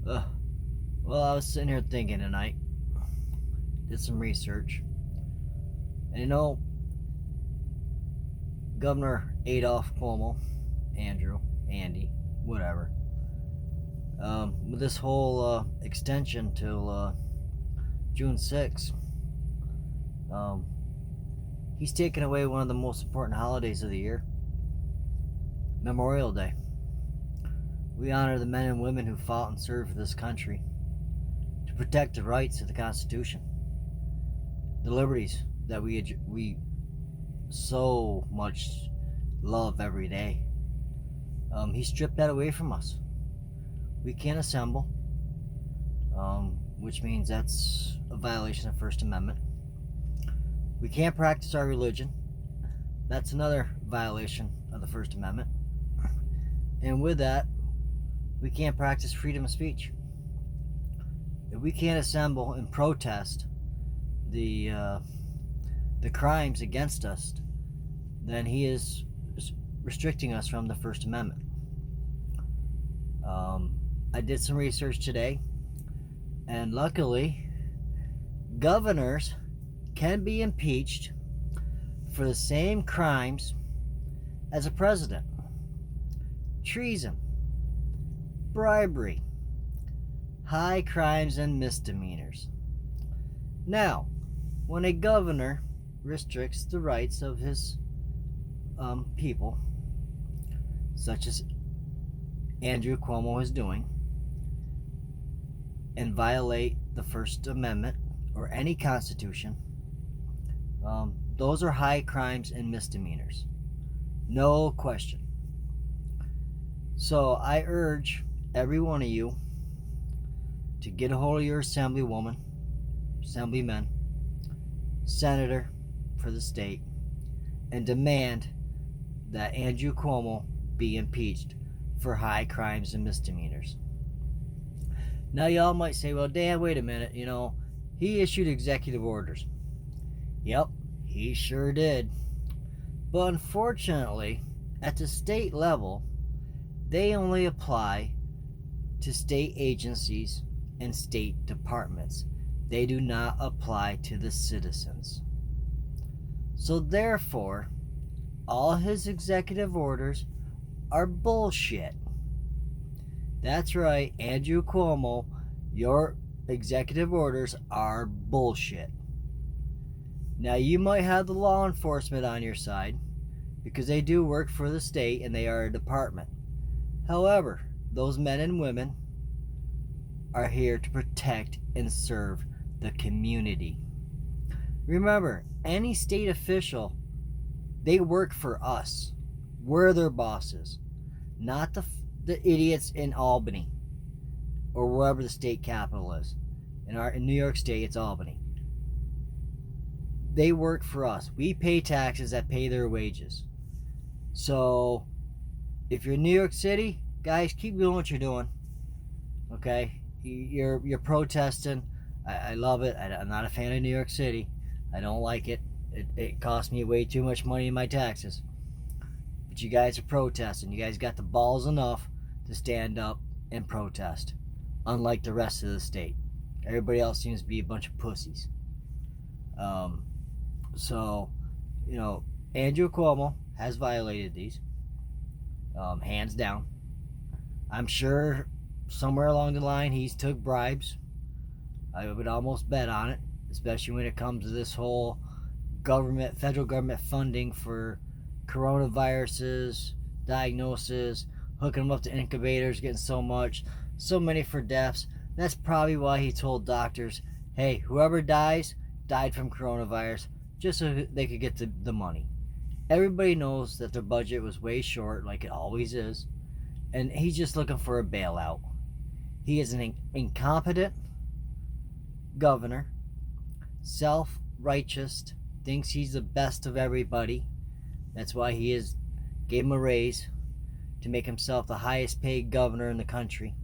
Uh, well, I was sitting here thinking tonight, did some research, and Governor Adolph Cuomo, Andrew, Andy, whatever, with this whole extension till June 6th, um, he's taken away one of the most important holidays of the year, Memorial Day. We honor the men and women who fought and served for this country to protect the rights of the Constitution, the liberties that we so much love every day. He stripped that away from us. We can't assemble, which means that's a violation of the First Amendment. We can't practice our religion. That's another violation of the First Amendment. And with that, we can't practice freedom of speech. If we can't assemble and protest the crimes against us, then he is restricting us from the First Amendment. I did some research today, and luckily, governors can be impeached for the same crimes as a president: treason, bribery, high crimes, and misdemeanors. Now, when a governor restricts the rights of his people, such as Andrew Cuomo is doing, and violate the First Amendment or any Constitution, those are high crimes and misdemeanors. No question. So I urge every one of you to get a hold of your assemblywoman, assemblyman, senator for the state, and demand that Andrew Cuomo be impeached for high crimes and misdemeanors. Now, y'all might say, well, Dan, wait a minute, he issued executive orders. Yep, he sure did. But unfortunately, at the state level, they only apply to state agencies and state departments. They do not apply to the citizens. So therefore, all his executive orders are bullshit. That's right, Andrew Cuomo, your executive orders are bullshit. Now, you might have the law enforcement on your side because they do work for the state and they are a department. However, those men and women are here to protect and serve the community. Remember, any state official, they work for us. We're their bosses, not the idiots in Albany or wherever the state capital is. In New York State, it's Albany. They work for us. We pay taxes that pay their wages. So if you're in New York City, guys, keep doing what you're doing. Okay, you're protesting. I love it. I'm not a fan of New York City. I don't like it. It costs me way too much money in my taxes. But you guys are protesting. You guys got the balls enough to stand up and protest, unlike the rest of the state. Everybody else seems to be a bunch of pussies. So, Andrew Cuomo has violated these, hands down. I'm sure somewhere along the line he's took bribes. I would almost bet on it, especially when it comes to this whole federal government funding for coronaviruses, diagnosis, hooking them up to incubators, getting so many for deaths. That's probably why he told doctors, hey, whoever died from coronavirus, just so they could get the money. Everybody knows that their budget was way short, like it always is, and he's just looking for a bailout. He is an incompetent governor, self-righteous, thinks he's the best of everybody. That's why he gave him a raise to make himself the highest paid governor in the country.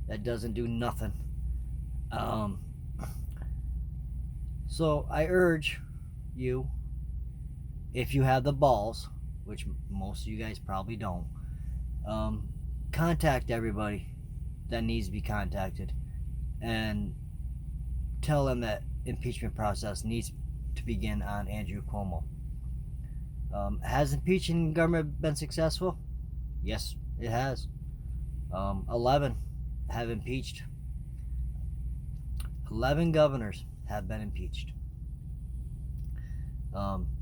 That doesn't do nothing. So I urge you, if you have the balls, which most of you guys probably don't, contact everybody that needs to be contacted and tell them that impeachment process needs to begin on Andrew Cuomo. Has impeaching government been successful? Yes, it has. 11 have impeached. 11 governors have been impeached.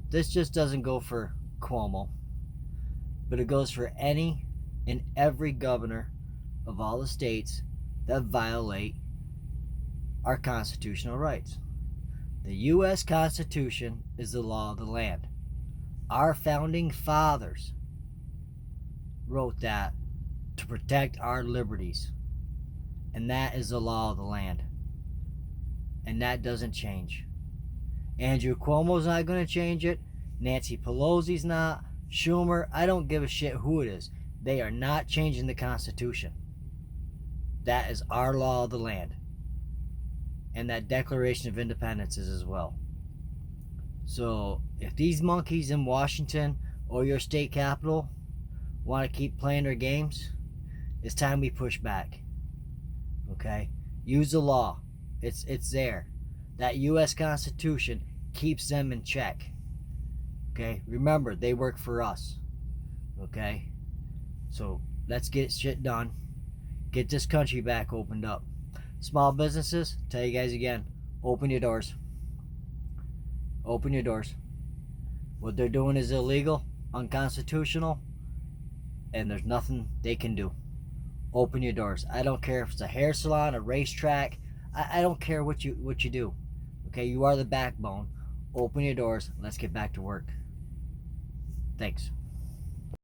This just doesn't go for Cuomo, but it goes for any and every governor of all the states that violate our constitutional rights. The U.S. Constitution is the law of the land. Our founding fathers wrote that to protect our liberties, and that is the law of the land, and that doesn't change. Andrew Cuomo's not going to change it. Nancy Pelosi's not. Schumer, I don't give a shit who it is. They are not changing the Constitution. That is our law of the land. And that Declaration of Independence is as well. So, if these monkeys in Washington or your state capital want to keep playing their games, it's time we push back. Okay? Use the law. It's there. That U.S. Constitution keeps them in check. Okay? Remember, they work for us. Okay? So, let's get shit done. Get this country back opened up. Small businesses, tell you guys again, open your doors. Open your doors. What they're doing is illegal, unconstitutional, and there's nothing they can do. Open your doors. I don't care if it's a hair salon, a racetrack. I don't care what you do. Okay, you are the backbone. Open your doors. Let's get back to work. Thanks.